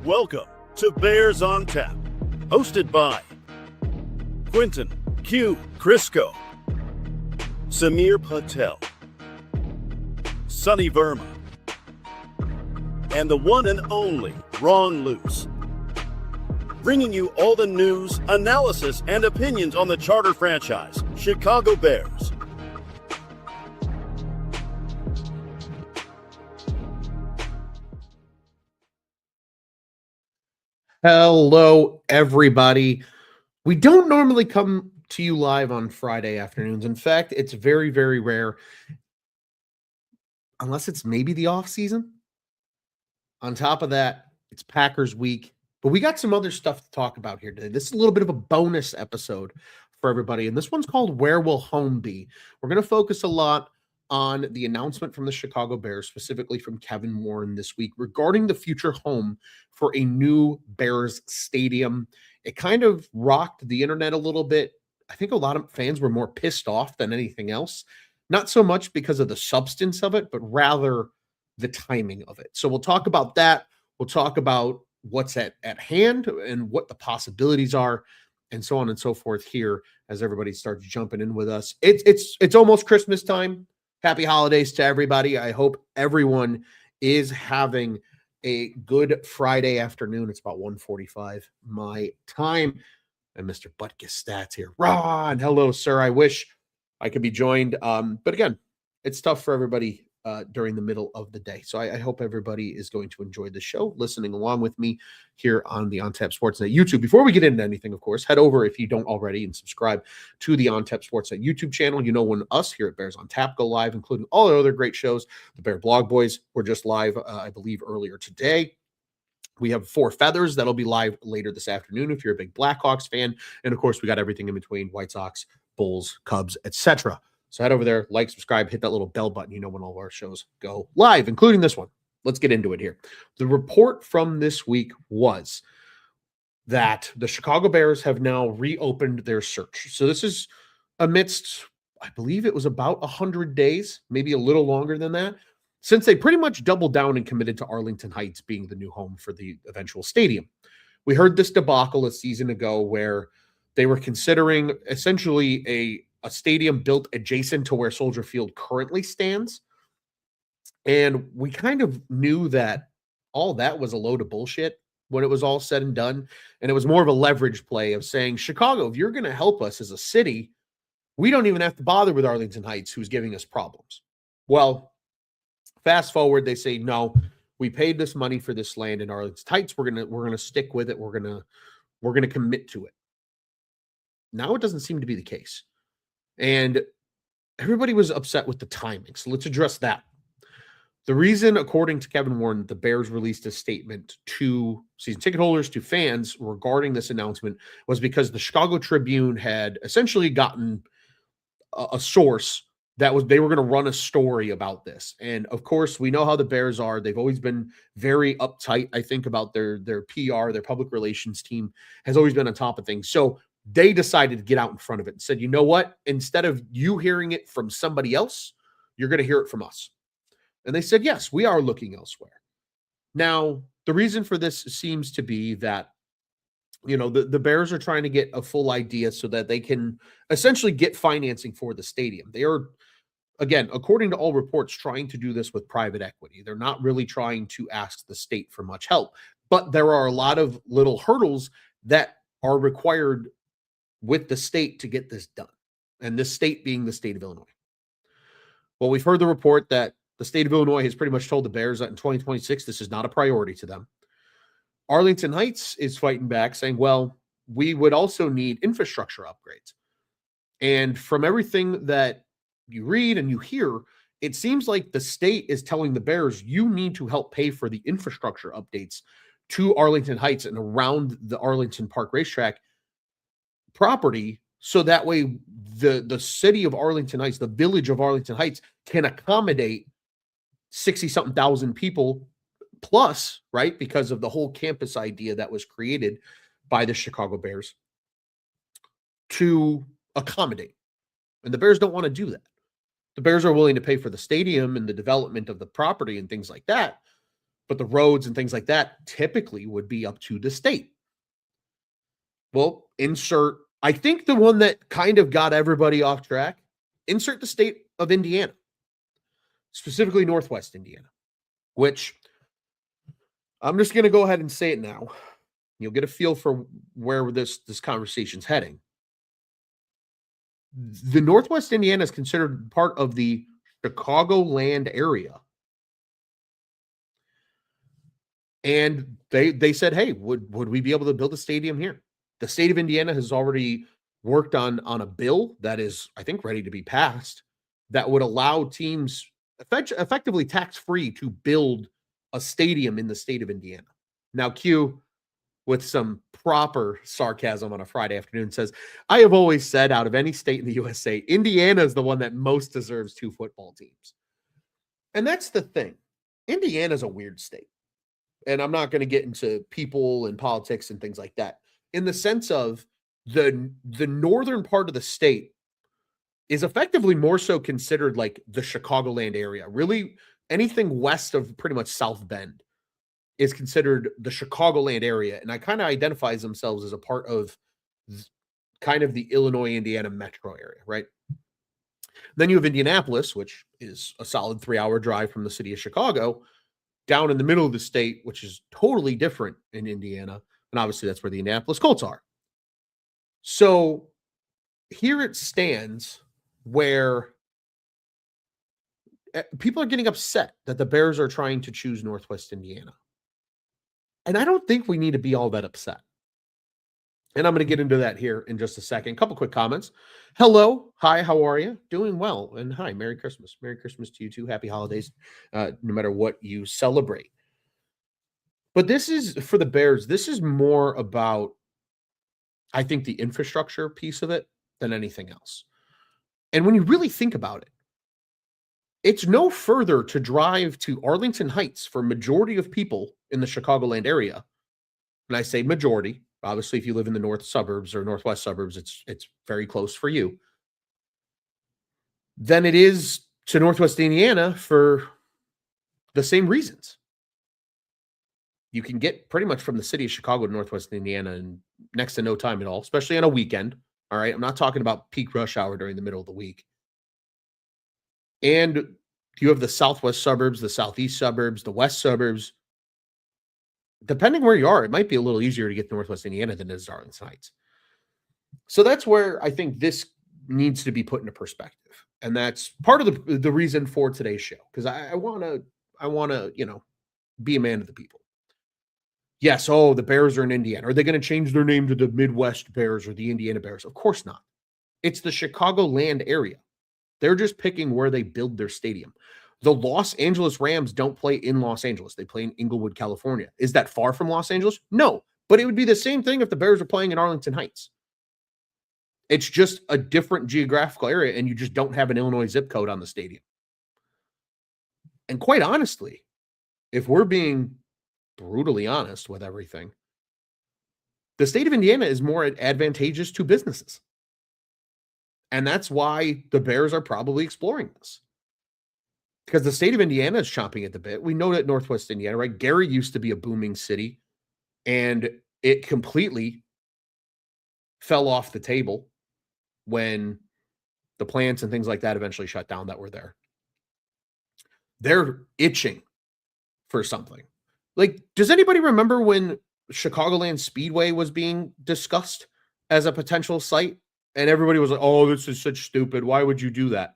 Welcome to Bears on Tap, hosted by Quentin Q. Crisco, Samir Patel, Sonny Verma, and the one and only Ron Luce, bringing you all the news, analysis, and opinions on the charter franchise, Chicago Bears. Hello, everybody. We don't normally come to you live on Friday afternoons. In fact, it's very, very rare, unless it's maybe the off season. On top of that, it's Packers week, but we got some other stuff to talk about here today. This is a little bit of a bonus episode for everybody, and this one's called Where Will Home Be? We're going to focus a lot on the announcement from the Chicago Bears, specifically from Kevin Warren this week, regarding the future home for a new Bears stadium. It kind of rocked the internet a little bit. I think a lot of fans were more pissed off than anything else. Not so much because of the substance of it, but rather the timing of it. So we'll talk about that. We'll talk about what's at hand and what the possibilities are, and so on and so forth here as everybody starts jumping in with us. It's almost Christmas time. Happy holidays to everybody. I hope everyone is having a good Friday afternoon. It's about 1:45 my time. And Mr. Butkus Stats here. Ron, hello, sir. I wish I could be joined. But again, it's tough for everybody during the middle of the day. So I hope everybody is going to enjoy the show, listening along with me here on the OnTap Sportsnet YouTube. Before we get into anything, of course, head over, if you don't already, and subscribe to the OnTap Sportsnet YouTube channel. You know, when us here at Bears on Tap go live, including all the other great shows, the Bear Blog Boys were just live, I believe, earlier today. We have Four Feathers that'll be live later this afternoon if you're a big Blackhawks fan. And of course, we got everything in between: White Sox, Bulls, Cubs, etc. So head over there, like, subscribe, hit that little bell button. You know when all of our shows go live, including this one. Let's get into it here. The report from this week was that the Chicago Bears have now reopened their search. So this is amidst, I believe it was about 100 days, maybe a little longer than that, since they pretty much doubled down and committed to Arlington Heights being the new home for the eventual stadium. We heard this debacle a season ago where they were considering essentially a stadium built adjacent to where Soldier Field currently stands. And we kind of knew that all that was a load of bullshit when it was all said and done. And it was more of a leverage play of saying, Chicago, if you're going to help us as a city, we don't even have to bother with Arlington Heights, who's giving us problems. Well, fast forward, they say, no, we paid this money for this land in Arlington Heights. We're gonna stick with it. We're gonna commit to it. Now it doesn't seem to be the case. And everybody was upset with the timing. So let's address that. The reason, according to Kevin Warren, the Bears released a statement to season ticket holders, to fans regarding this announcement was because the Chicago Tribune had essentially gotten a source that was, they were going to run a story about this. And of course, we know how the Bears are. They've always been very uptight, I think, about their PR, their public relations team has always been on top of things. So they decided to get out in front of it and said, you know what? Instead of you hearing it from somebody else, you're going to hear it from us. And they said, yes, we are looking elsewhere. Now, the reason for this seems to be that, you know, the Bears are trying to get a full idea so that they can essentially get financing for the stadium. They are, again, according to all reports, trying to do this with private equity. They're not really trying to ask the state for much help. But there are a lot of little hurdles that are required with the state to get this done, and this state being the state of Illinois. Well, we've heard the report that the state of Illinois has pretty much told the Bears that in 2026, this is not a priority to them. Arlington Heights is fighting back, saying, well, we would also need infrastructure upgrades. And from everything that you read and you hear, it seems like the state is telling the Bears, you need to help pay for the infrastructure updates to Arlington Heights and around the Arlington Park Racetrack property, so that way the city of Arlington Heights, the village of Arlington Heights, can accommodate 60-something thousand people plus, right? Because of the whole campus idea that was created by the Chicago Bears to accommodate. And the Bears don't want to do that. The Bears are willing to pay for the stadium and the development of the property and things like that. But the roads and things like that typically would be up to the state. Well, I think the one that kind of got everybody off track, insert the state of Indiana, specifically Northwest Indiana, which I'm just going to go ahead and say it now. You'll get a feel for where this conversation's heading. The Northwest Indiana is considered part of the Chicagoland area. And they said, hey, would we be able to build a stadium here? The state of Indiana has already worked on a bill that is, I think, ready to be passed that would allow teams effectively tax-free to build a stadium in the state of Indiana. Now, Q, with some proper sarcasm on a Friday afternoon, says, I have always said out of any state in the USA, Indiana is the one that most deserves 2 football teams. And that's the thing. Indiana is a weird state. And I'm not going to get into people and politics and things like that. In the sense of the northern part of the state is effectively more so considered like the Chicagoland area. Really, anything west of pretty much South Bend is considered the Chicagoland area. And I kind of identifies themselves as a part of kind of the Illinois, Indiana metro area, right? Then you have Indianapolis, which is a solid 3-hour drive from the city of Chicago, down in the middle of the state, which is totally different in Indiana. And obviously that's where the Indianapolis Colts are. So here it stands where people are getting upset that the Bears are trying to choose Northwest Indiana. And I don't think we need to be all that upset. And I'm going to get into that here in just a second. A couple quick comments. Hello. Hi, how are you? Doing well. And hi, Merry Christmas. Merry Christmas to you too. Happy holidays, no matter what you celebrate. But this is, for the Bears, this is more about, I think, the infrastructure piece of it than anything else. And when you really think about it, it's no further to drive to Arlington Heights for majority of people in the Chicagoland area. And I say majority. Obviously, if you live in the north suburbs or northwest suburbs, it's very close for you. Than it is to Northwest Indiana for the same reasons. You can get pretty much from the city of Chicago to Northwest Indiana in next to no time at all, especially on a weekend. All right. I'm not talking about peak rush hour during the middle of the week. And you have the southwest suburbs, the southeast suburbs, the west suburbs. Depending where you are, it might be a little easier to get to Northwest Indiana than it is Arlington Heights. So that's where I think this needs to be put into perspective. And that's part of the reason for today's show. Because I want to, be a man of the people. Yes, the Bears are in Indiana. Are they going to change their name to the Midwest Bears or the Indiana Bears? Of course not. It's the Chicagoland area. They're just picking where they build their stadium. The Los Angeles Rams don't play in Los Angeles. They play in Inglewood, California. Is that far from Los Angeles? No, but it would be the same thing if the Bears were playing in Arlington Heights. It's just a different geographical area, and you just don't have an Illinois zip code on the stadium. And quite honestly, if we're being brutally honest with everything, the state of Indiana is more advantageous to businesses. And that's why the Bears are probably exploring this. Because the state of Indiana is chomping at the bit. We know that Northwest Indiana, right? Gary used to be a booming city, and it completely fell off the table when the plants and things like that eventually shut down that were there. They're itching for something. Like, does anybody remember when Chicagoland Speedway was being discussed as a potential site? And everybody was like, oh, this is such stupid. Why would you do that?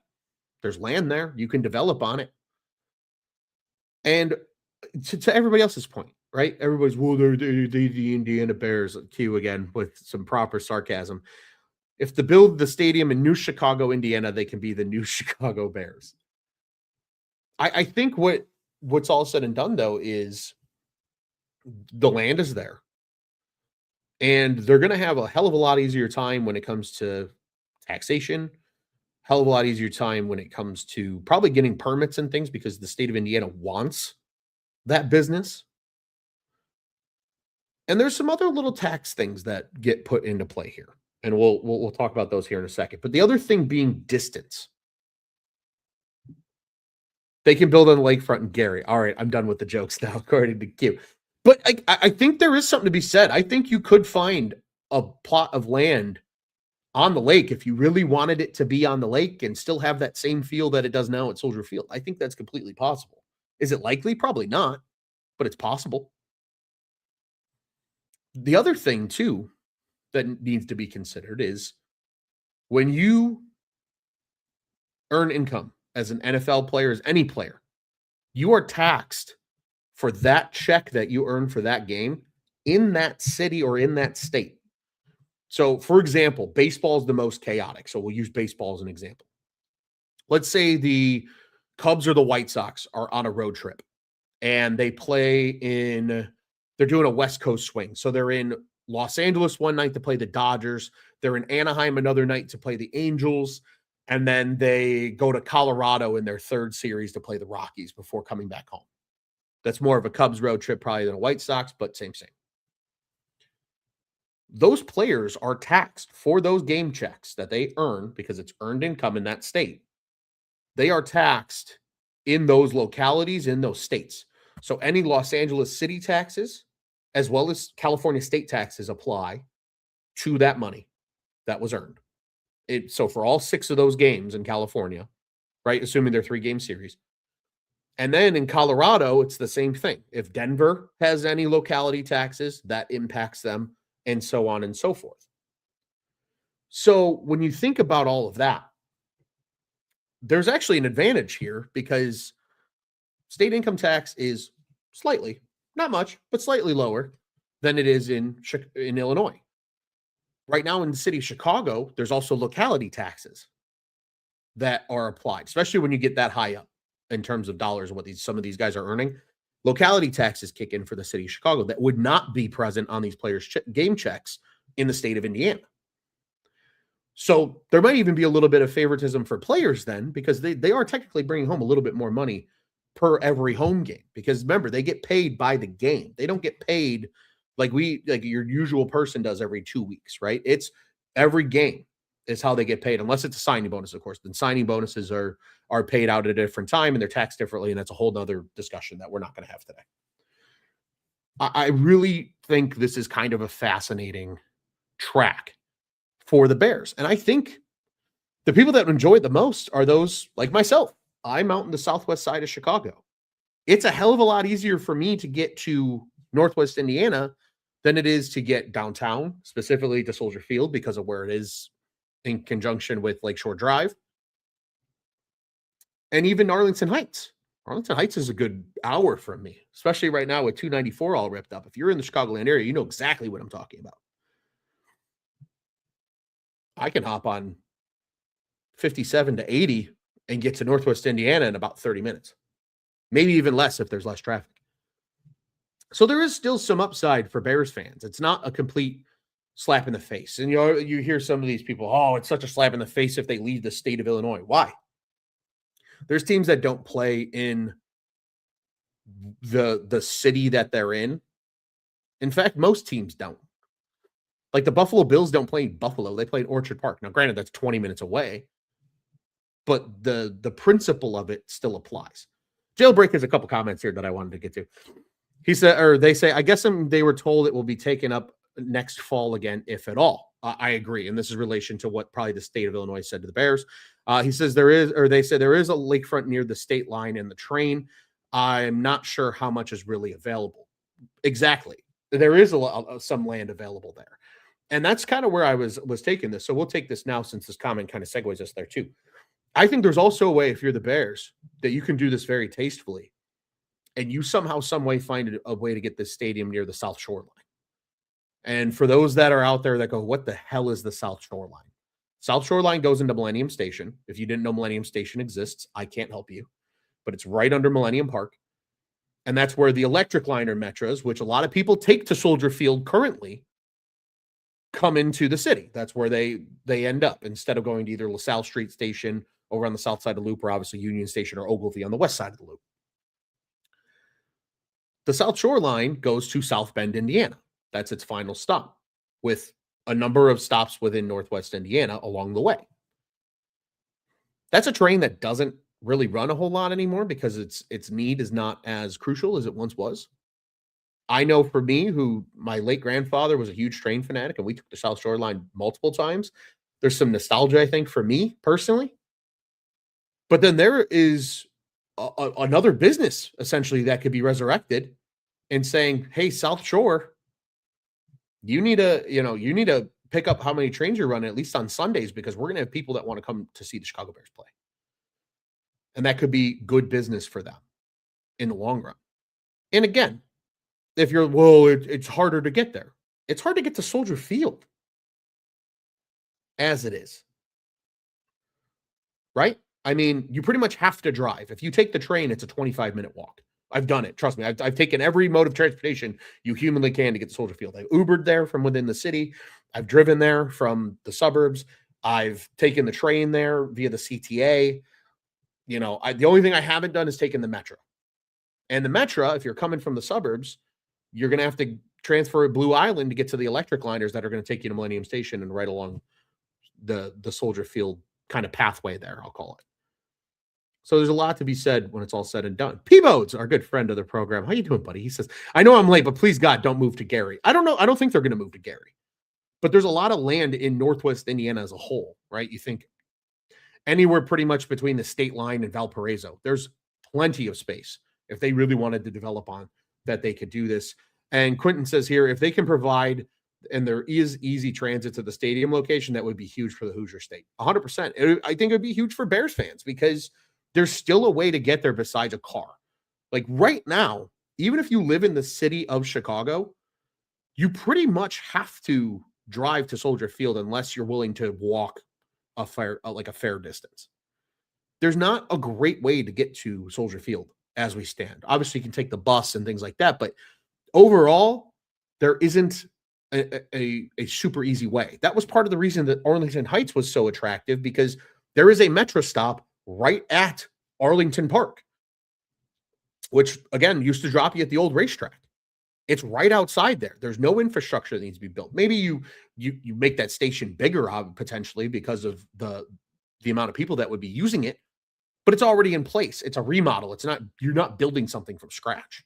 There's land there. You can develop on it. And to everybody else's point, right? Everybody's, well, they're the Indiana Bears, Q again, with some proper sarcasm. If they build the stadium in New Chicago, Indiana, they can be the New Chicago Bears. I think what's all said and done, though, is the land is there. And they're going to have a hell of a lot easier time when it comes to taxation, hell of a lot easier time when it comes to probably getting permits and things because the state of Indiana wants that business. And there's some other little tax things that get put into play here. And we'll talk about those here in a second. But the other thing being distance. They can build on the lakefront in Gary. All right, I'm done with the jokes now, according to Q. But I think there is something to be said. I think you could find a plot of land on the lake if you really wanted it to be on the lake and still have that same feel that it does now at Soldier Field. I think that's completely possible. Is it likely? Probably not, but it's possible. The other thing, too, that needs to be considered is when you earn income as an NFL player, as any player, you are taxed for that check that you earn for that game in that city or in that state. So, for example, baseball is the most chaotic. So we'll use baseball as an example. Let's say the Cubs or the White Sox are on a road trip and they play they're doing a West Coast swing. So they're in Los Angeles one night to play the Dodgers. They're in Anaheim another night to play the Angels. And then they go to Colorado in their third series to play the Rockies before coming back home. That's more of a Cubs road trip probably than a White Sox, but same. Those players are taxed for those game checks that they earn because it's earned income in that state. They are taxed in those localities, in those states. So any Los Angeles city taxes, as well as California state taxes, apply to that money that was earned. So for all 6 of those games in California, right, assuming they're 3-game series. And then in Colorado, it's the same thing. If Denver has any locality taxes, that impacts them, and so on and so forth. So when you think about all of that, there's actually an advantage here because state income tax is slightly, not much, but slightly lower than it is in Illinois. Right now in the city of Chicago, there's also locality taxes that are applied, especially when you get that high up in terms of dollars, what some of these guys are earning. Locality taxes kick in for the city of Chicago that would not be present on these players' game checks in the state of Indiana. So there might even be a little bit of favoritism for players then, because they are technically bringing home a little bit more money per every home game. Because remember, they get paid by the game. They don't get paid like your usual person does every 2 weeks, right? It's every game is how they get paid, unless it's a signing bonus, of course. Then signing bonuses are paid out at a different time and they're taxed differently, and that's a whole nother discussion that we're not going to have today. I really think this is kind of a fascinating track for the Bears. And I think the people that enjoy it the most are those like myself. I'm out in the southwest side of Chicago. It's a hell of a lot easier for me to get to Northwest Indiana than it is to get downtown, specifically to Soldier Field, because of where it is in conjunction with Lakeshore Drive. And even Arlington Heights. Arlington Heights is a good hour from me, especially right now with 294 all ripped up. If you're in the Chicagoland area, you know exactly what I'm talking about. I can hop on 57 to 80 and get to Northwest Indiana in about 30 minutes. Maybe even less if there's less traffic. So there is still some upside for Bears fans. It's not a complete slap in the face. And you hear some of these people, oh, it's such a slap in the face if they leave the state of Illinois. Why? There's teams that don't play in the city that they're in. In fact, most teams don't. Like the Buffalo Bills don't play in Buffalo. They play in Orchard Park. Now, granted, that's 20 minutes away, but the principle of it still applies. Jailbreak has a couple comments here that I wanted to get to. He said, or they say, I guess they were told it will be taken up next fall again, if at all. I agree. And this is in relation to what probably the state of Illinois said to the Bears. He says they said there is a lakefront near the state line and the train. I'm not sure how much is really available. Exactly. There is some land available there. And that's kind of where I was taking this. So we'll take this now since this comment kind of segues us there too. I think there's also a way, if you're the Bears, that you can do this very tastefully. And you somehow, some way find a way to get this stadium near the South Shore line. And for those that are out there that go, what the hell is the South Shore line? South Shore line goes into Millennium Station. If you didn't know Millennium Station exists, I can't help you. But it's right under Millennium Park. And that's where the electric liner metros, which a lot of people take to Soldier Field currently, come into the city. That's where they end up instead of going to either LaSalle Street Station over on the south side of the loop, or obviously Union Station or Ogilvie on the west side of the loop. The South Shore line goes to South Bend, Indiana. That's its final stop, with a number of stops within Northwest Indiana along the way. That's a train that doesn't really run a whole lot anymore because its need is not as crucial as it once was. I know for me, who my late grandfather was a huge train fanatic, and we took the South Shore line multiple times. There's some nostalgia, I think, for me personally. But then there is another business essentially that could be resurrected and saying, "Hey, South Shore, you need to pick up how many trains you're running at least on Sundays because we're going to have people that want to come to see the Chicago Bears play." And that could be good business for them in the long run. And again, if you're, it's harder to get there. It's hard to get to Soldier Field as it is. Right? I mean, you pretty much have to drive. If you take the train, it's a 25-minute walk. I've done it. Trust me. I've taken every mode of transportation you humanly can to get to Soldier Field. I've Ubered there from within the city. I've driven there from the suburbs. I've taken the train there via the CTA. The only thing I haven't done is taken the Metro. And the Metro, if you're coming from the suburbs, you're going to have to transfer at Blue Island to get to the electric liners that are going to take you to Millennium Station and right along the Soldier Field kind of pathway there, I'll call it. So there's a lot to be said when it's all said and done. P-Bodes, our good friend of the program. How you doing, buddy? He says, I know I'm late, but please, God, don't move to Gary. I don't know. I don't think they're going to move to Gary. But there's a lot of land in Northwest Indiana as a whole, right? You think anywhere pretty much between the state line and Valparaiso, there's plenty of space if they really wanted to develop on that they could do this. And Quentin says here, if they can provide, and there is easy transit to the stadium location, that would be huge for the Hoosier State. 100%. I think it would be huge for Bears fans because there's still a way to get there besides a car. Like right now, even if you live in the city of Chicago, you pretty much have to drive to Soldier Field unless you're willing to walk a fair distance. There's not a great way to get to Soldier Field as we stand. Obviously, you can take the bus and things like that, but overall, there isn't a super easy way. That was part of the reason that Arlington Heights was so attractive because there is a Metro stop right at Arlington Park, which again used to drop you at the old racetrack. It's right outside there. There's no infrastructure that needs to be built. Maybe you make that station bigger potentially because of the amount of people that would be using it, but it's already in place. It's a remodel. You're not building something from scratch.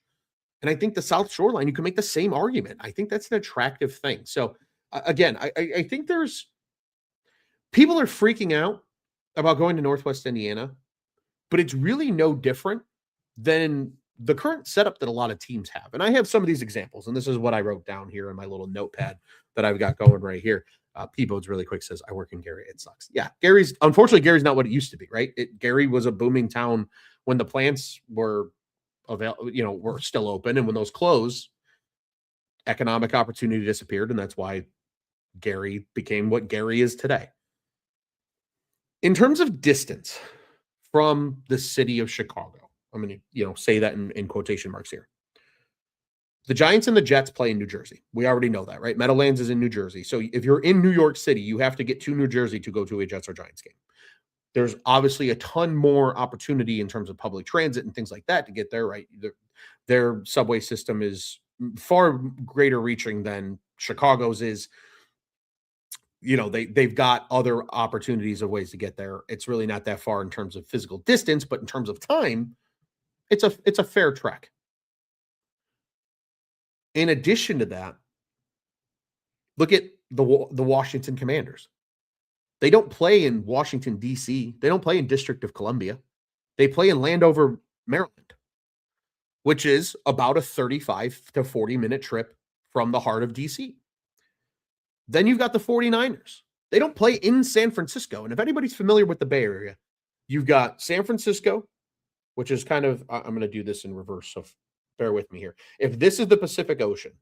And I think the South Shore line, you can make the same argument. I think that's an attractive thing. So again, I think there's people are freaking out about going to Northwest Indiana, but it's really no different than the current setup that a lot of teams have. And I have some of these examples, and this is what I wrote down here in my little notepad that I've got going right here. P-Bodes really quick says, I work in Gary. It sucks. Yeah, unfortunately, Gary's not what it used to be, right? Gary was a booming town when the plants were still open. And when those closed, economic opportunity disappeared. And that's why Gary became what Gary is today. In terms of distance from the city of Chicago, I'm going to, say that in quotation marks here. The Giants and the Jets play in New Jersey. We already know that, right? Meadowlands is in New Jersey. So if you're in New York City, you have to get to New Jersey to go to a Jets or Giants game. There's obviously a ton more opportunity in terms of public transit and things like that to get there, right? Their subway system is far greater reaching than Chicago's is. They've got other opportunities of ways to get there. It's really not that far in terms of physical distance, but in terms of time, it's a fair trek. In addition to that, look at the Washington Commanders. They don't play in Washington, D.C. They don't play in District of Columbia. They play in Landover, Maryland, which is about a 35 to 40-minute trip from the heart of D.C. Then you've got the 49ers. They don't play in San Francisco. And if anybody's familiar with the Bay Area, you've got San Francisco, which is kind of, I'm going to do this in reverse, so bear with me here. If this is the Pacific Ocean,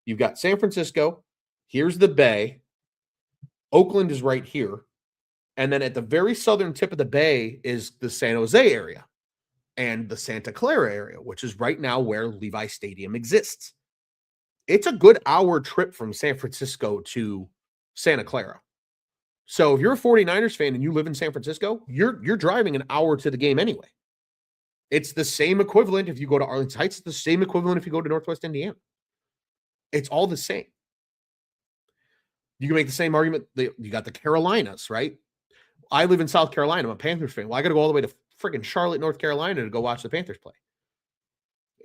you've got San Francisco, here's the Bay, Oakland is right here, and then at the very southern tip of the Bay is the San Jose area and the Santa Clara area, which is right now where Levi Stadium exists. It's a good hour trip from San Francisco to Santa Clara. So if you're a 49ers fan and you live in San Francisco, you're driving an hour to the game anyway. It's the same equivalent if you go to Arlington Heights. It's the same equivalent if you go to Northwest Indiana. It's all the same. You can make the same argument. You got the Carolinas, right? I live in South Carolina. I'm a Panthers fan. Well, I got to go all the way to friggin' Charlotte, North Carolina to go watch the Panthers play.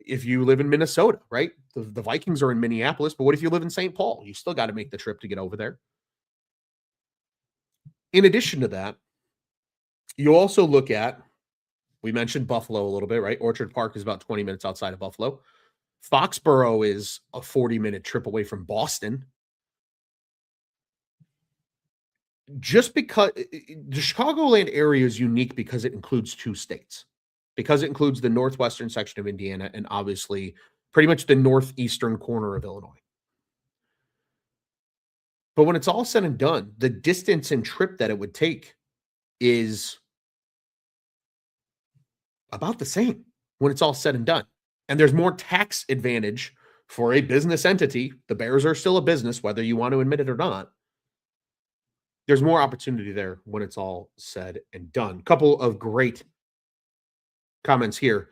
If you live in Minnesota, right? The Vikings are in Minneapolis, but what if you live in St. Paul? You still got to make the trip to get over there. In addition to that, you also look at, we mentioned Buffalo a little bit, right? Orchard Park is about 20 minutes outside of Buffalo. Foxborough is a 40-minute trip away from Boston. Just because the Chicagoland area is unique because it includes two states, because it includes the northwestern section of Indiana and obviously pretty much the northeastern corner of Illinois. But when it's all said and done, the distance and trip that it would take is about the same when it's all said and done. And there's more tax advantage for a business entity. The Bears are still a business, whether you want to admit it or not. There's more opportunity there when it's all said and done. Couple of great comments here.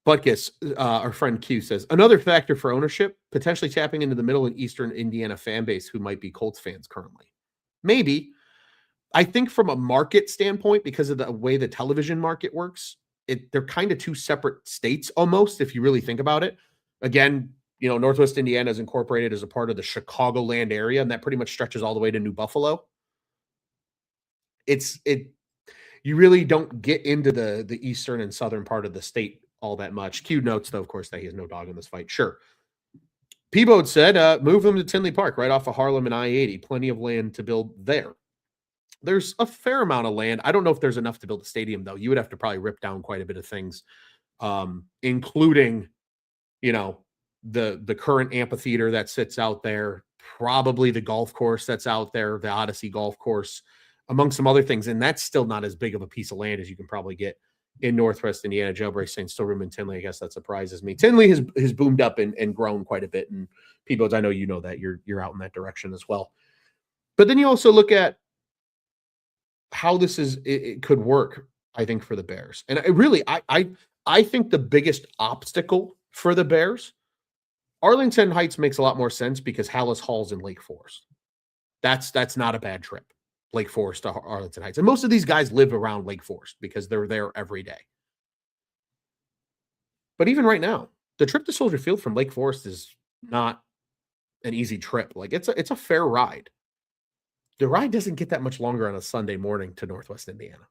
Butkus, our friend Q, says, another factor for ownership, potentially tapping into the middle and eastern Indiana fan base who might be Colts fans currently. Maybe. I think from a market standpoint, because of the way the television market works, they're kind of two separate states almost, if you really think about it. Again, Northwest Indiana is incorporated as a part of the Chicagoland area, and that pretty much stretches all the way to New Buffalo. You really don't get into the eastern and southern part of the state all that much. Q notes, though, of course, that he has no dog in this fight. Sure. Peabode said, move them to Tinley Park, right off of Harlem and I-80. Plenty of land to build there. There's a fair amount of land. I don't know if there's enough to build a stadium, though. You would have to probably rip down quite a bit of things, including, the current amphitheater that sits out there, probably the golf course that's out there, the Odyssey golf course, among some other things. And that's still not as big of a piece of land as you can probably get in Northwest Indiana. Jailbreak saying still room in Tinley. I guess that surprises me. Tinley has boomed up and grown quite a bit. And Peabodes, I know you know that. You're out in that direction as well. But then you also look at how it could work, I think, for the Bears. And I think the biggest obstacle for the Bears, Arlington Heights makes a lot more sense because Hallis Hall's in Lake Forest. That's not a bad trip, Lake Forest to Arlington Heights. And most of these guys live around Lake Forest because they're there every day. But even right now, the trip to Soldier Field from Lake Forest is not an easy trip. Like it's a fair ride. The ride doesn't get that much longer on a Sunday morning to Northwest Indiana.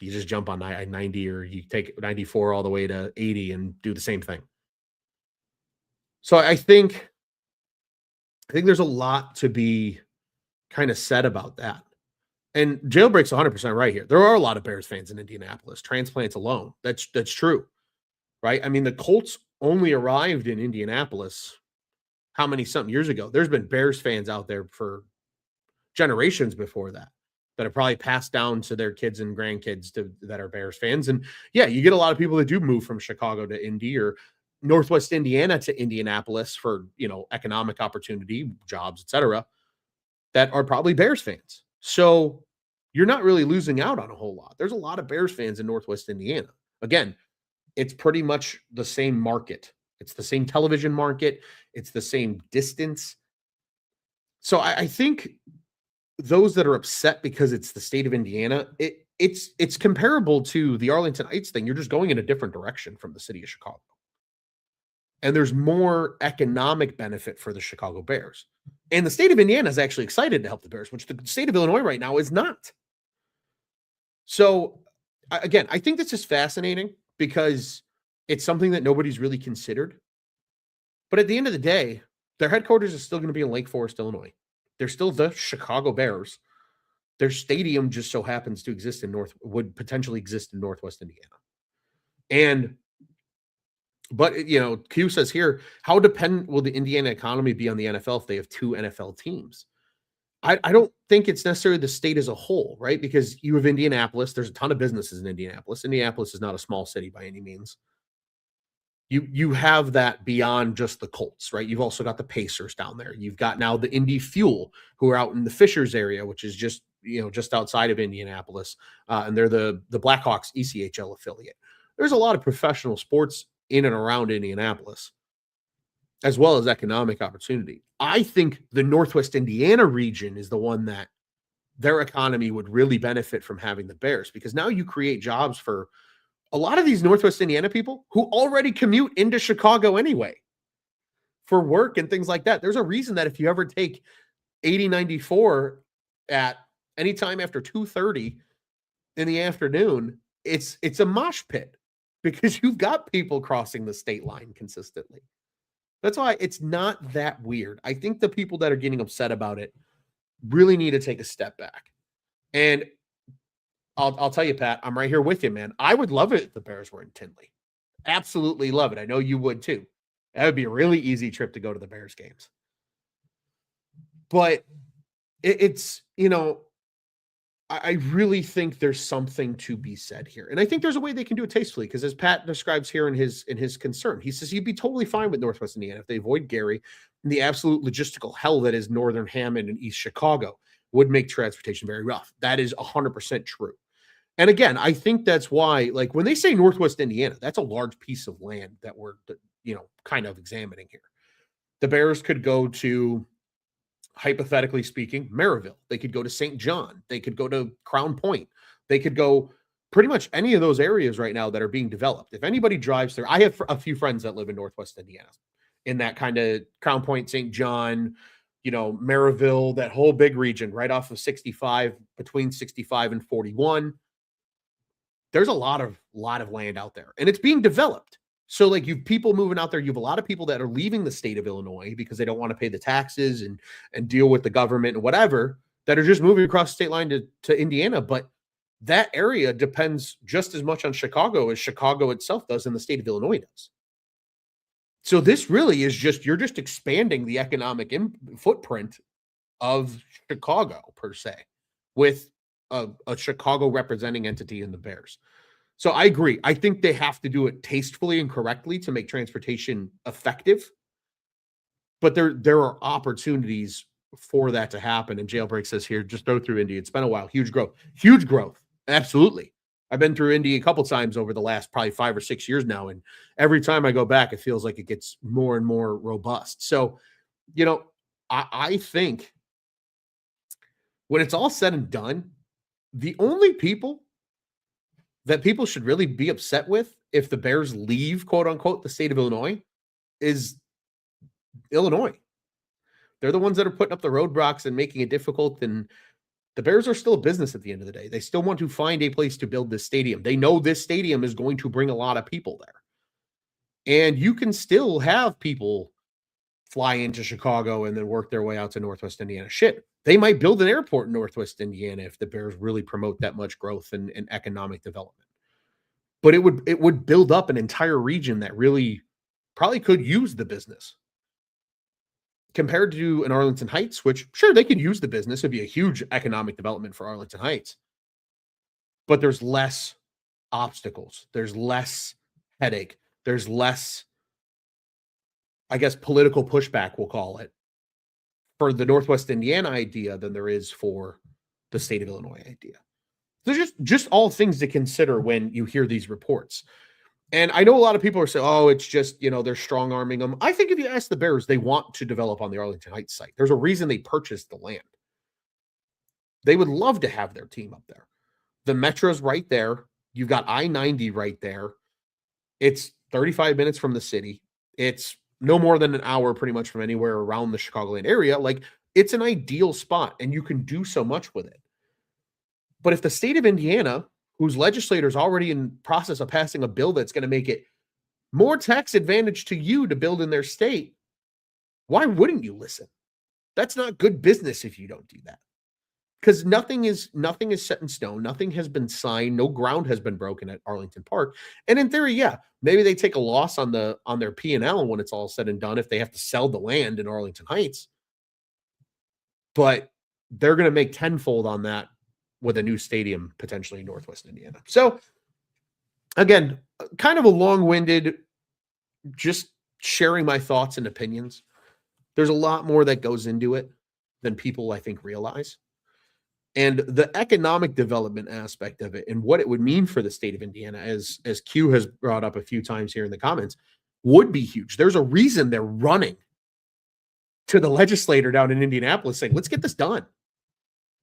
You just jump on I-90 or you take 94 all the way to 80 and do the same thing. So I think there's a lot to be kind of said about that. And Jailbreak's 100% right here. There are a lot of Bears fans in Indianapolis, transplants alone. That's true, right? I mean, the Colts only arrived in Indianapolis how many something years ago? There's been Bears fans out there for generations before that have probably passed down to their kids and grandkids that are Bears fans. And yeah, you get a lot of people that do move from Chicago to Indy or Northwest Indiana to Indianapolis for, economic opportunity, jobs, etc., that are probably Bears fans. So you're not really losing out on a whole lot. There's a lot of Bears fans in Northwest Indiana. Again, it's pretty much the same market. It's the same television market. It's the same distance. So I think those that are upset because it's the state of Indiana, it's comparable to the Arlington Heights thing. You're just going in a different direction from the city of Chicago. And there's more economic benefit for the Chicago Bears. And the state of Indiana is actually excited to help the Bears, which the state of Illinois right now is not. So, again, I think this is fascinating because it's something that nobody's really considered. But at the end of the day, their headquarters is still going to be in Lake Forest, Illinois. They're still the Chicago Bears. Their stadium just so happens to would potentially exist in Northwest Indiana. But Q says here, how dependent will the Indiana economy be on the NFL if they have two NFL teams? I don't think it's necessarily the state as a whole, right? Because you have Indianapolis. There's a ton of businesses in Indianapolis. Indianapolis is not a small city by any means. You have that beyond just the Colts, right? You've also got the Pacers down there. You've got now the Indy Fuel, who are out in the Fishers area, which is just outside of Indianapolis, and they're the Blackhawks ECHL affiliate. There's a lot of professional sports in and around Indianapolis, as well as economic opportunity. I think the Northwest Indiana region is the one that their economy would really benefit from having the Bears, because now you create jobs for a lot of these Northwest Indiana people who already commute into Chicago anyway for work and things like that. There's a reason that if you ever take 8094 at any time after 2:30 in the afternoon, it's a mosh pit because you've got people crossing the state line consistently. That's why it's not that weird. I think the people that are getting upset about it really need to take a step back. And I'll tell you, Pat, I'm right here with you, man. I would love it if the Bears were in Tinley. Absolutely love it. I know you would too. That would be a really easy trip to go to the Bears games. But it's, I really think there's something to be said here. And I think there's a way they can do it tastefully, because as Pat describes here in his concern, he says he'd be totally fine with Northwest Indiana if they avoid Gary and the absolute logistical hell that is Northern Hammond and East Chicago would make transportation very rough. That is 100% true. And again, I think that's why, like, when they say Northwest Indiana, that's a large piece of land that we're, kind of examining here. The Bears could go to, hypothetically speaking, Maryville. They could go to St. John. They could go to Crown Point. They could go pretty much any of those areas right now that are being developed. If anybody drives there, I have a few friends that live in Northwest Indiana, in that kind of Crown Point, St. John, Maryville, that whole big region right off of 65, between 65 and 41. There's a lot of land out there, and it's being developed. So like, you've people moving out there. You have a lot of people that are leaving the state of Illinois because they don't want to pay the taxes and deal with the government and whatever, that are just moving across the state line to Indiana. But that area depends just as much on Chicago as Chicago itself does and the state of Illinois does. So this really is you're just expanding the economic footprint of Chicago per se, with a Chicago representing entity in the Bears. So I agree. I think they have to do it tastefully and correctly to make transportation effective. But there are opportunities for that to happen. And Jailbreak says here, just go through Indy. It's been a while. Huge growth. Huge growth. Absolutely. I've been through Indy a couple times over the last probably 5 or 6 years now. And every time I go back, it feels like it gets more and more robust. So, I think when it's all said and done, the only people that people should really be upset with if the Bears leave, quote unquote, the state of Illinois is Illinois. They're the ones that are putting up the roadblocks and making it difficult. And the Bears are still a business at the end of the day. They still want to find a place to build this stadium. They know this stadium is going to bring a lot of people there. And you can still have people fly into Chicago and then work their way out to Northwest Indiana. Shit, they might build an airport in Northwest Indiana if the Bears really promote that much growth and economic development. But it would build up an entire region that really probably could use the business. Compared to an Arlington Heights, which, sure, they could use the business. It'd be a huge economic development for Arlington Heights. But there's less obstacles. There's less headache. There's less, I guess, political pushback, we'll call it, for the Northwest Indiana idea than there is for the state of Illinois idea. So just all things to consider when you hear these reports. And I know a lot of people are saying, oh, it's just, they're strong arming them. I think if you ask the Bears, they want to develop on the Arlington Heights site. There's a reason they purchased the land. They would love to have their team up there. The Metro's right there. You've got I-90 right there. It's 35 minutes from the city. It's no more than an hour pretty much from anywhere around the Chicagoland area. Like, it's an ideal spot, and you can do so much with it. But if the state of Indiana, whose legislators already in process of passing a bill that's going to make it more tax advantage to you to build in their state, why wouldn't you listen? That's not good business if you don't do that. Because nothing is set in stone. Nothing has been signed. No ground has been broken at Arlington Park. And in theory, yeah, maybe they take a loss on their P&L when it's all said and done if they have to sell the land in Arlington Heights. But they're going to make tenfold on that with a new stadium potentially in Northwest Indiana. So again, kind of a long-winded, just sharing my thoughts and opinions. There's a lot more that goes into it than people, I think, realize. And the economic development aspect of it and what it would mean for the state of Indiana, as Q has brought up a few times here in the comments, would be huge. There's a reason they're running to the legislator down in Indianapolis saying, let's get this done.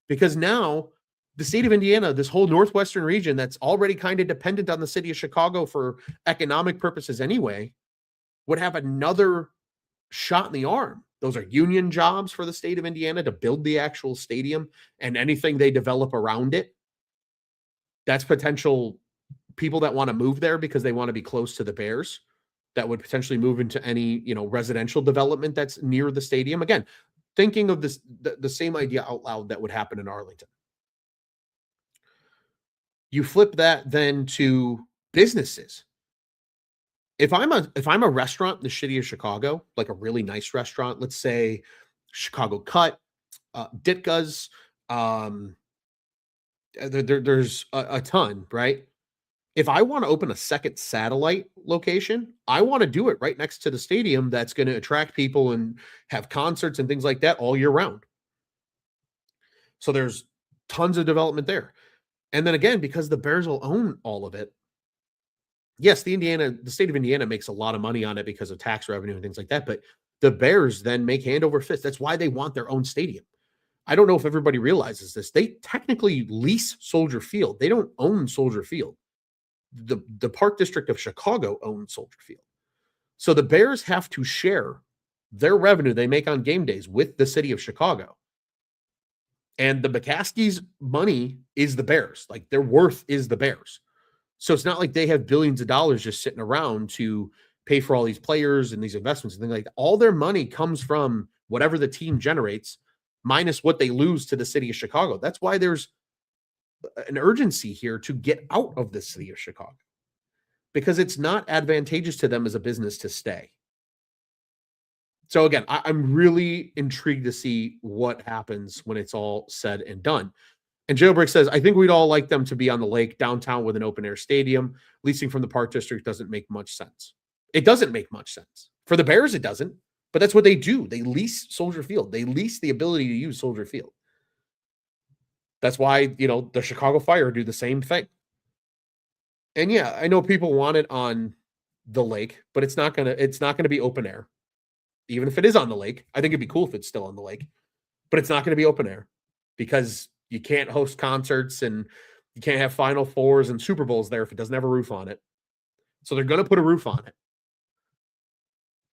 because now the state of Indiana, this whole Northwestern region that's already kind of dependent on the city of Chicago for economic purposes anyway, would have another shot in the arm. Those are union jobs for the state of Indiana to build the actual stadium and anything they develop around it. That's potential people that want to move there because they want to be close to the Bears that would potentially move into any, residential development that's near the stadium. Again, thinking of this, the same idea out loud that would happen in Arlington. You flip that then to businesses. If I'm a restaurant in the city of Chicago, like a really nice restaurant, let's say Chicago Cut, Ditka's, there's a ton, right? If I want to open a second satellite location, I want to do it right next to the stadium that's going to attract people and have concerts and things like that all year round. So there's tons of development there. And then again, because the Bears will own all of it, yes, the state of Indiana makes a lot of money on it because of tax revenue and things like that, but the Bears then make hand over fist. That's why they want their own stadium. I don't know if everybody realizes this. They technically lease Soldier Field. They don't own Soldier Field. The Park District of Chicago owns Soldier Field. So the Bears have to share their revenue they make on game days with the city of Chicago. And the McCaskies' money is the Bears. Like, their worth is the Bears. So it's not like they have billions of dollars just sitting around to pay for all these players and these investments and things like that. All their money comes from whatever the team generates minus what they lose to the city of Chicago. That's why there's an urgency here to get out of the city of Chicago, because it's not advantageous to them as a business to stay. So again, I'm really intrigued to see what happens when it's all said and done. And Jailbreak says, I think we'd all like them to be on the lake downtown with an open air stadium. Leasing from the Park District doesn't make much sense. It doesn't make much sense. For the Bears, it doesn't. But that's what they do. They lease Soldier Field. They lease the ability to use Soldier Field. That's why, the Chicago Fire do the same thing. And yeah, I know people want it on the lake, but it's not gonna be open air. Even if it is on the lake, I think it'd be cool if it's still on the lake, but it's not going to be open air because you can't host concerts and you can't have Final Fours and Super Bowls there if it doesn't have a roof on it. So they're going to put a roof on it.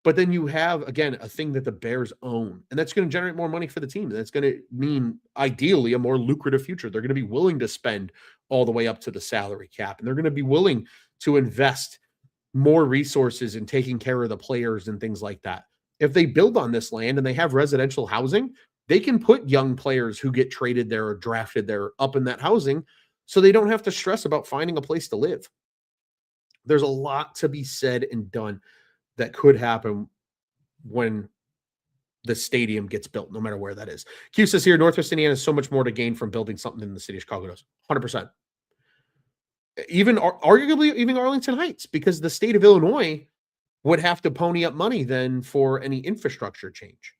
But then you have, again, a thing that the Bears own, and that's going to generate more money for the team. That's going to mean, ideally, a more lucrative future. They're going to be willing to spend all the way up to the salary cap, and they're going to be willing to invest more resources in taking care of the players and things like that. If they build on this land and they have residential housing, they can put young players who get traded there or drafted there up in that housing so they don't have to stress about finding a place to live. There's a lot to be said and done that could happen when the stadium gets built, no matter where that is. Q says here, Northwest Indiana has so much more to gain from building something than the city of Chicago does. 100%. Arguably, even Arlington Heights, because the state of Illinois would have to pony up money then for any infrastructure change.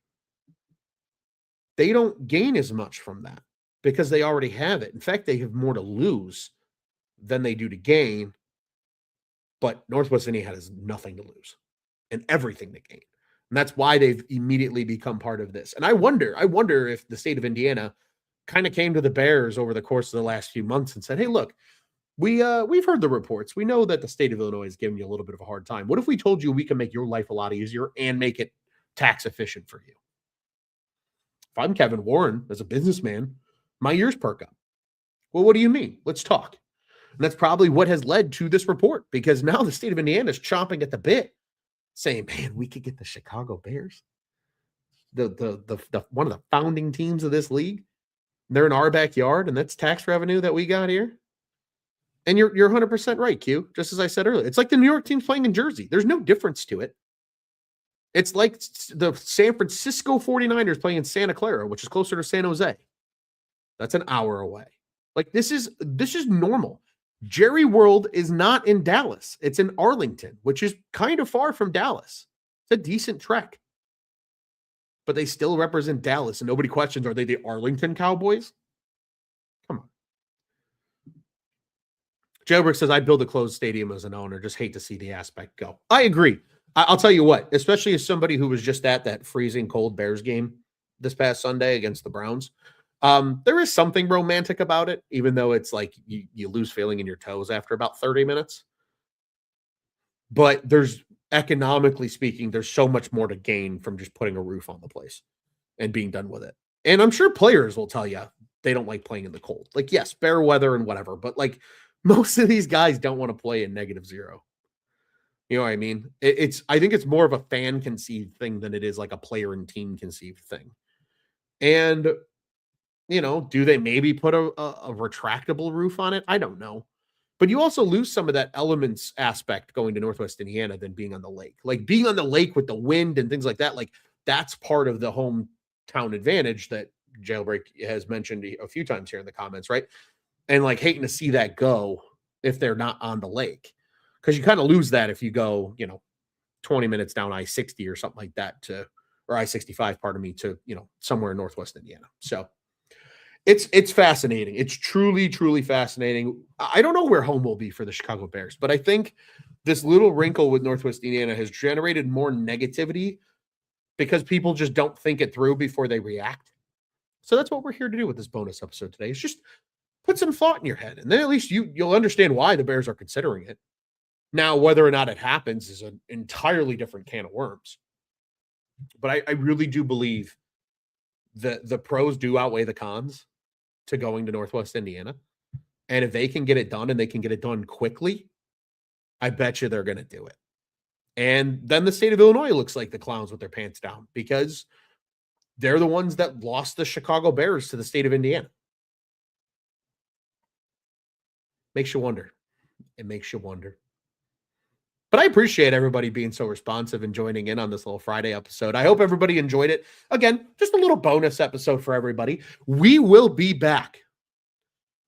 They don't gain as much from that because they already have it. In fact, they have more to lose than they do to gain. But Northwest Indiana has nothing to lose and everything to gain. And that's why they've immediately become part of this. And I wonder if the state of Indiana kind of came to the Bears over the course of the last few months and said, hey, look, we've heard the reports. We know that the state of Illinois is giving you a little bit of a hard time. What if we told you we can make your life a lot easier and make it tax efficient for you? If I'm Kevin Warren as a businessman, my ears perk up. Well, what do you mean? Let's talk. And that's probably what has led to this report, because now the state of Indiana is chomping at the bit, saying, man, we could get the Chicago Bears, the one of the founding teams of this league. They're in our backyard, and that's tax revenue that we got here. And you're 100% right, Q. Just as I said earlier, it's like the New York team's playing in Jersey. There's no difference to it. It's like the San Francisco 49ers playing in Santa Clara, which is closer to San Jose. That's an hour away. Like, this is normal. Jerry World is not in Dallas. It's in Arlington, which is kind of far from Dallas. It's a decent trek. But they still represent Dallas, and nobody questions, are they the Arlington Cowboys? Come on. Jailbreak says, I'd build a closed stadium as an owner. Just hate to see the aspect go. I agree. I'll tell you what, especially as somebody who was just at that freezing cold Bears game this past Sunday against the Browns, There is something romantic about it, even though it's like you lose feeling in your toes after about 30 minutes. But economically speaking, there's so much more to gain from just putting a roof on the place and being done with it. And I'm sure players will tell you they don't like playing in the cold. Like, yes, fair weather and whatever, but like most of these guys don't want to play in -0. You know what I mean? I think it's more of a fan conceived thing than it is like a player and team conceived thing. And do they maybe put a retractable roof on it? I don't know. But you also lose some of that elements aspect going to Northwest Indiana than being on the lake. Like being on the lake with the wind and things like that, like that's part of the hometown advantage that Jailbreak has mentioned a few times here in the comments, right? And like hating to see that go if they're not on the lake. Because you kind of lose that if you go, 20 minutes down I-60 or something like that or I-65, pardon me, to, somewhere in Northwest Indiana. So it's fascinating. It's truly, truly fascinating. I don't know where home will be for the Chicago Bears, but I think this little wrinkle with Northwest Indiana has generated more negativity because people just don't think it through before they react. So that's what we're here to do with this bonus episode today. Is just put some thought in your head, and then at least you'll understand why the Bears are considering it. Now, whether or not it happens is an entirely different can of worms. But I really do believe that the pros do outweigh the cons to going to Northwest Indiana. And if they can get it done and they can get it done quickly, I bet you they're going to do it. And then the state of Illinois looks like the clowns with their pants down because they're the ones that lost the Chicago Bears to the state of Indiana. Makes you wonder. It makes you wonder. But I appreciate everybody being so responsive and joining in on this little Friday episode. I hope everybody enjoyed it. Again, just a little bonus episode for everybody. We will be back.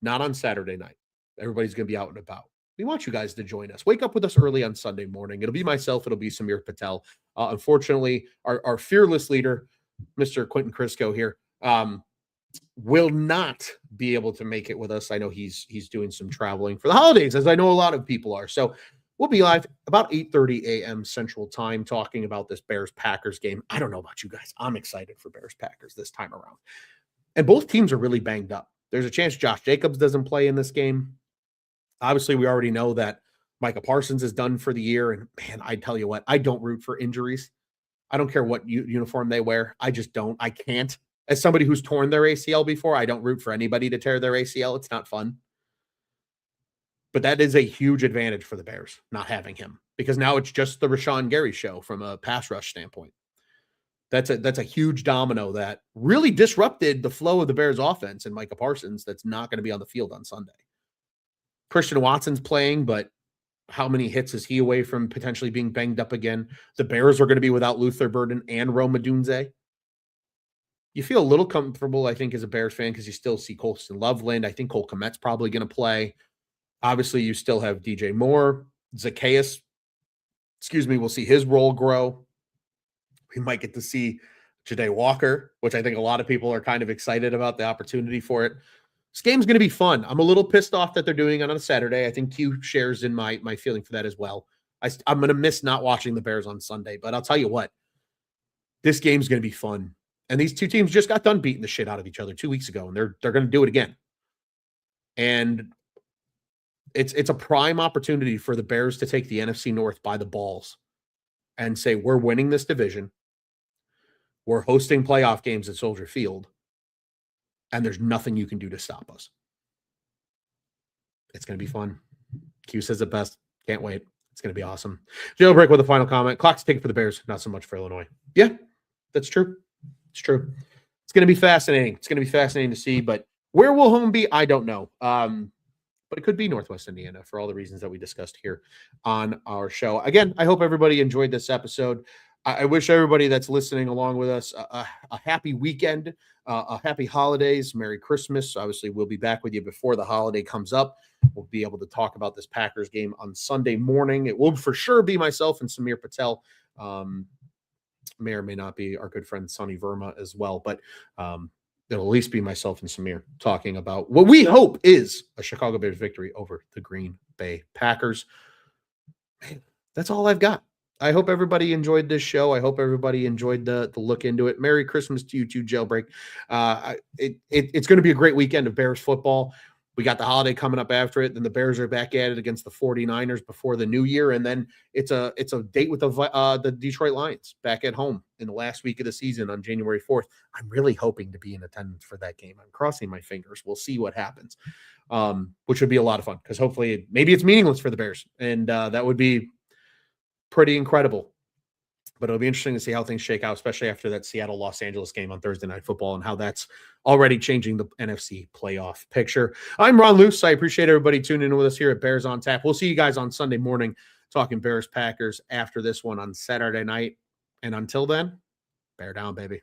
Not on Saturday night. Everybody's going to be out and about. We want you guys to join us. Wake up with us early on Sunday morning. It'll be myself. It'll be Samir Patel. Unfortunately, our fearless leader, Mr. Quentin Crisco here, will not be able to make it with us. I know he's doing some traveling for the holidays, as I know a lot of people are. So we'll be live about 8:30 a.m. Central Time talking about this Bears-Packers game. I don't know about you guys. I'm excited for Bears-Packers this time around. And both teams are really banged up. There's a chance Josh Jacobs doesn't play in this game. Obviously, we already know that Micah Parsons is done for the year. And man, I tell you what, I don't root for injuries. I don't care what uniform they wear. I just don't. I can't. As somebody who's torn their ACL before, I don't root for anybody to tear their ACL. It's not fun. But that is a huge advantage for the Bears, not having him, because now it's just the Rashawn Gary show from a pass rush standpoint. That's a huge domino that really disrupted the flow of the Bears offense and Micah Parsons that's not going to be on the field on Sunday. Christian Watson's playing, but how many hits is he away from potentially being banged up again? The Bears are going to be without Luther Burden and Rome Odunze. You feel a little comfortable, I think, as a Bears fan because you still see Colston Loveland. I think Cole Kmet's probably going to play. Obviously, you still have DJ Moore. Zacchaeus, we'll see his role grow. We might get to see Ja'Day Walker, which I think a lot of people are kind of excited about the opportunity for it. This game's going to be fun. I'm a little pissed off that they're doing it on a Saturday. I think Q shares in my feeling for that as well. I'm going to miss not watching the Bears on Sunday, but I'll tell you what, this game's going to be fun. And these two teams just got done beating the shit out of each other 2 weeks ago, and they're going to do it again. And it's a prime opportunity for the Bears to take the NFC North by the balls and say, we're winning this division. We're hosting playoff games at Soldier Field, and there's nothing you can do to stop us. It's going to be fun. Q says it best. Can't wait. It's going to be awesome. Jailbreak with a final comment. Clock's ticking for the Bears, not so much for Illinois. Yeah, that's true. It's true. It's going to be fascinating. It's going to be fascinating to see, but where will home be? I don't know. But it could be Northwest Indiana for all the reasons that we discussed here on our show. Again, I hope everybody enjoyed this episode. I wish everybody that's listening along with us a happy weekend, a happy holidays, Merry Christmas. Obviously, we'll be back with you before the holiday comes up. We'll be able to talk about this Packers game on Sunday morning. It will for sure be myself and Samir Patel. May or may not be our good friend Sonny Verma as well, but it'll at least be myself and Samir talking about what we hope is a Chicago Bears victory over the Green Bay Packers. Man, that's all I've got. I hope everybody enjoyed this show. I hope everybody enjoyed the look into it. Merry Christmas to you too, Jailbreak. It's going to be a great weekend of Bears football. We got the holiday coming up after it. Then the Bears are back at it against the 49ers before the new year. And then it's a date with the Detroit Lions back at home in the last week of the season on January 4th. I'm really hoping to be in attendance for that game. I'm crossing my fingers. We'll see what happens, which would be a lot of fun because hopefully maybe it's meaningless for the Bears. And that would be pretty incredible. But it'll be interesting to see how things shake out, especially after that Seattle-Los Angeles game on Thursday Night Football and how that's already changing the NFC playoff picture. I'm Ron Luce. I appreciate everybody tuning in with us here at Bears on Tap. We'll see you guys on Sunday morning talking Bears-Packers after this one on Saturday night. And until then, bear down, baby.